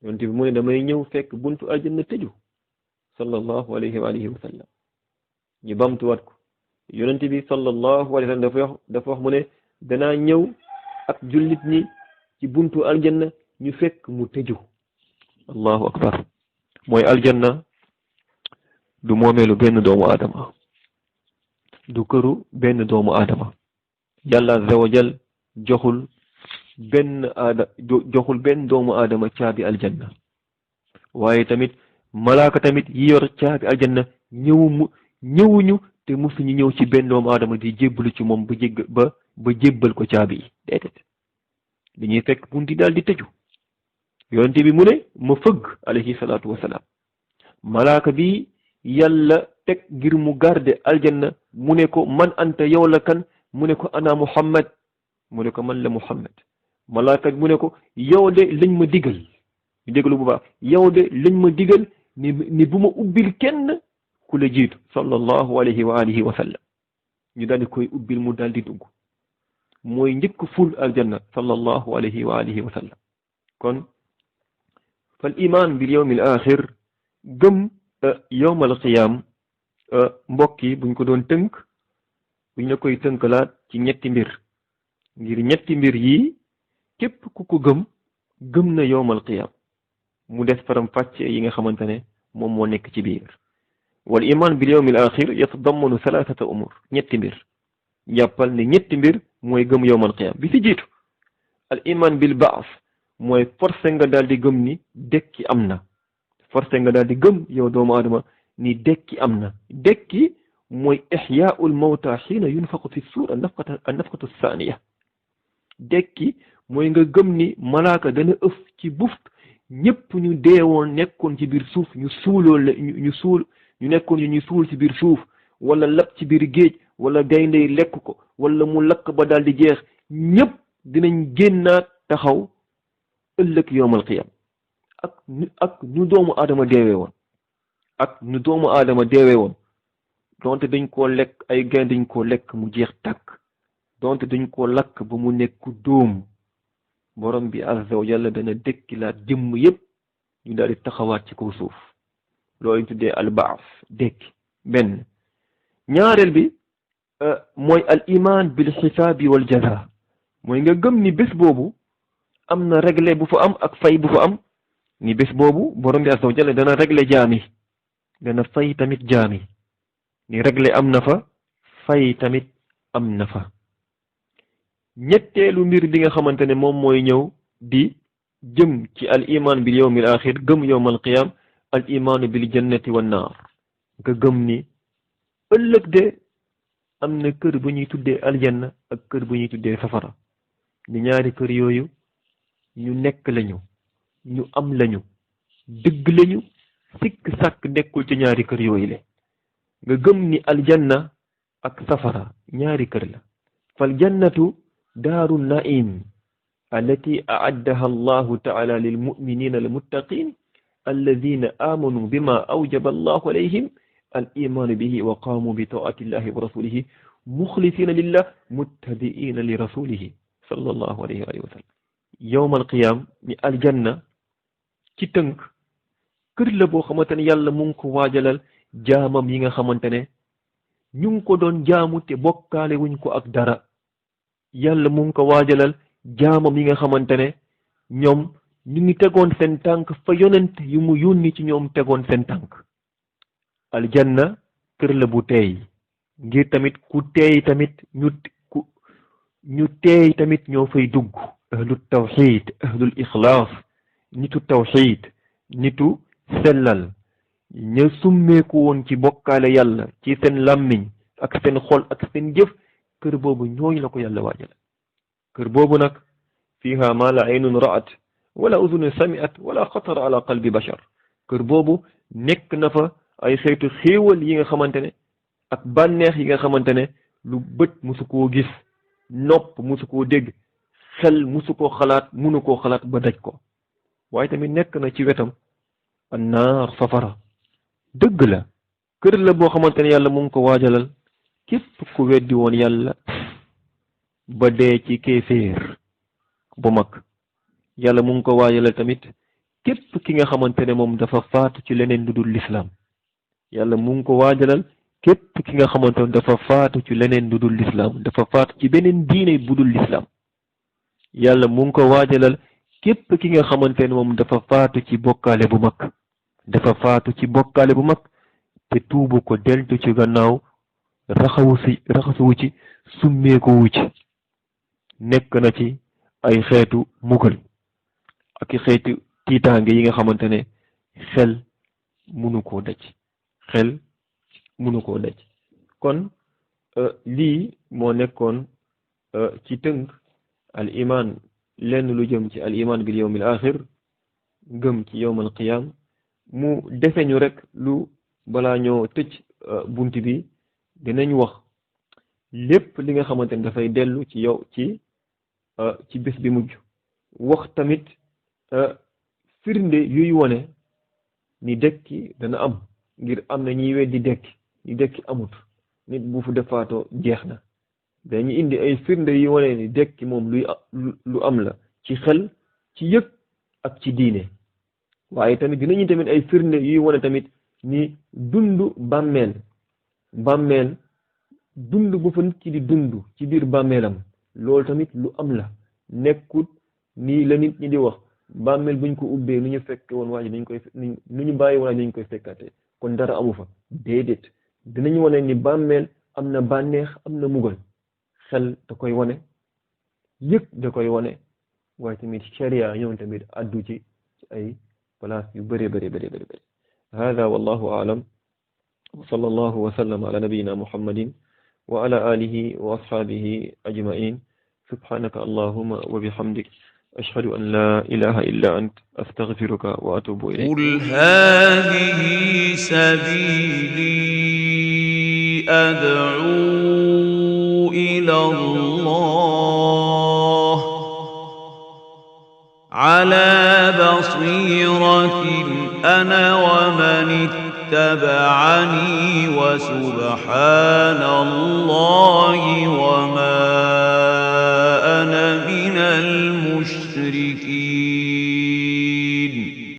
A: yonent bi mu ne damay ñëw fekk buntu aljanna tëju sallallahu alayhi wa alihi wa sallam ñu bamtuwaat ko yonent bi sallallahu alayhi wa sallam dafa wax mu ne danaa ñëw ak jullit ñi ci buntu aljanna ñu fekk mu tëju allahu akbar mooy aljanna du moomeelu benn doomu aadama du këru benn doomu aadama yàlla azza wa jal joxul benn doomu aadama caabi aljanna waaye tamit malaaka tamit yi yor caabi aljanna ñëwuñu te musuñu ñëw ci benn doomu aadama di jébbalu ci moom ba jébbal ko caabi yi déedéet dañuy fekk bunti daal di tëju yonente bi mu ne ma fëgg alayhi salaatu wasalaam malaaka bi yàlla teg ngir mu garde aljanna mu ne ko man anta yow la kan mu ne ko ana muhammad mu ne ko man la muhammad malaaka bi mu ne ko yow de lañ ma digal ñu déglu bu baax yow de lañ ma digal ni bu ma ubbil kenn ku la jiitu sallallahu alayhi wa alihi wa sallam ñu daal di koy ubbil mu daal di dugg mooy njëkk ful aljanna sallallahu alayhi wa alihi wa sallam kon fal iman bil yawmil axir gëm yawmal qiyaam mbokk yi buñ ko doon tënk buñ la koy tënkalaat ci ñetti mbir ngir ñetti mbir yi képp ku ko gëm na yawmal qiyaam mu des faram fàcce yi nga xamante ne moom moo nekk ci biir wal iman bil yawmil axir yatadammanu thalathata umur ñetti mbir jàppal ne ñetti mbir mooy gëm yawmal qiyaam bi ci jiitu al iman bil baas mooy forcé nga daal di gëm ni dekki am na forcé nga daal di gëm yow doomu aadama ni dekki am na dekki mooy ixyaa'ul mawta xiina yunfaqu fi suur an nafqatu saaniya dekki mooy nga gëm ni malaaka dana ëf ci buft ñëpp ñu deewoon nekkoon ci biir suuf ñu nekkoon ñu suul ci biir suuf wala lab ci biir géej wala gayndey lekk ko wala mu lakk ba daal di jeex ñëpp dinañ génnaat taxaw ëllëg yawmal qiyaam ak ñu doomu aadama deewee woon donte dañ koo lekk ay gaynde dañ koo lekk mu jeex tàkk donte dañ koo lakk ba mu nekk dóom borom bi azza wa jalla dana dekkilaat jëmm yépp ñu daal di taxawaat ci kaw suuf loolu ñu tuddee albaas dekki benn ñaareel bi mooy al iman bil xisaabi wal jaza mooy nga gëm ni bés boobu am na réglé bu fa am ak fay bu fa am ni bés boobu borom bi azza wa jalla dana réglé jaami dana fay tamit jaami ni réglé am na fa fay tamit am na fa ñetteelu mbir bi nga xamante ne moom mooy ñëw di jëm ci al iman bil yawmil axir gëm yawmal qiyam al iman bil jannati wan naar nga gëm ni ëllëg de am na kër bu ñuy tuddee aljanna ak kër bu ñuy tuddee safara ni ñaari kër yooyu ñu nekk lañu ñu am lañu dëgg lañu sikk sàkk nekkul ci ñaari kër yooyu le nga gëm ni aljanna ak safara ñaari kër la fal jannatu daaru naim allati aaddaha allahu taala lil muminina al muttaqin alladina amanu bima awjaba allahu alayhim al imanu bihi wa qaamu bi taati illahi wa rasulihi muxlisina lillah muttabiina li rasulihi sallallahu alayhi wa sallam yowmal qiyaam ni aljanna ci tënk kër la boo xamante ne yàlla mu ngi ko waajalal jaamam yi nga xamante ne ñu ngi ko doon jaamu te bokkaale wuñ ko ak dara yàlla mu ngi ko waajalal jaamam yi nga xamante ne ñoom ñu ngi tegoon seen tànk fa yonent yu mu yónni ci ñoom tegoon seen tànk aljanna kër la bu teey ngir tamit ku teey tamit ñu teey tamit ñoo fay dugg ahlul tawxid ahlul ixlaas nitu tawxid nitu sellal ña summeeku woon ci bokkaale yàlla ci seen làmmiñ ak seen xol ak seen jëf kër boobu ñooñu la ko yàlla waajal kër boobu nag fiha ma la aynun ra'at wala udunun sami'at wala xatara ala qalbi bashar kër boobu nekk na fa ay xeetu xéewal yi nga xamante ne ak bànneex yi nga xamante ne lu bët musu koo gis nopp musu koo dégg xel musu koo xalaat munu koo xalaat ba daj ko waaye tamit nekk na ci wetam annaar safara dëgg la kër la boo xamante ne yàlla mu ngi ko waajalal képp ku weddi woon yàlla ba dee ci kéeféer bu mag yàlla mu ngi ko waajalal tamit képp ki nga xamante ne moom dafa faatu ci leneen lu dul lislaam yàlla mu ngi ko waajalal képp ki nga xamante ne dafa faatu ci leneen lu dul lislaam dafa faatu ci beneen diine bu dul lislaam yàlla mu ngi ko waajalal képp ki nga xamante ne moom dafa faatu ci bokkaale bu mag dafa faatu ci bokkaale bu mag te tuubu ko deltu ci gannaaw raxasuwu ci summeekuwu ci nekk na ci ay xeetu mugal ak i xeetu tiitaange yi nga xamante ne xel munu koo daj xel munu koo daj kon lii moo nekkoon ci tënk al iman lenn lu jëm ci al iman bil yawmil axir gëm ci yawmal qiyam mu defe ñu rek lu balaa ñoo tëj bunt bi dinañ wax lépp li nga xamante ne dafay dellu ci yow ci bés bi mujj wax tamit firnde yuy wone ni dekki dana am ngir am na ñiy weddi dekki ni dekki amut nit bu fu defaatoo jeex na dañu indi ay firnde yuy wone ni dekki moom lu am la ci xel ci yëg ak ci diine waaye tamit dinañu tamit ay firnde yuy wone tamit ni dund bàmmeel dund bu fa nit ki di dund ci biir bàmmeelam loolu tamit lu am la nekkut nii la nit ñi di wax bàmmeel buñ ko ubbee nu ñu fekke woon waaye nañ koy nu ñu bàyyi woon nañ koy fekkate kon dara amu fa déedéet dinañu wane ni bàmmeel am na bànneex am na mugal xel da koy wane yëg da koy wane waaye tamit sharia ñëw tamit addu ci ay place yu bëree bëri hada wallahu a'lam wa sallallahu wa sallam ala nabiyyina muhammadin wa ala alihi wa ashabihi ajma'in subhanaka allahumma wa bihamdik ashhadu an la ilaha illa ant astaghfiruka wa atubu ilayk
B: qul hadhihi sabili ad'u ila Allah ala basiratin ana wa man اتبعني وسبحان الله وما أنا من المشركين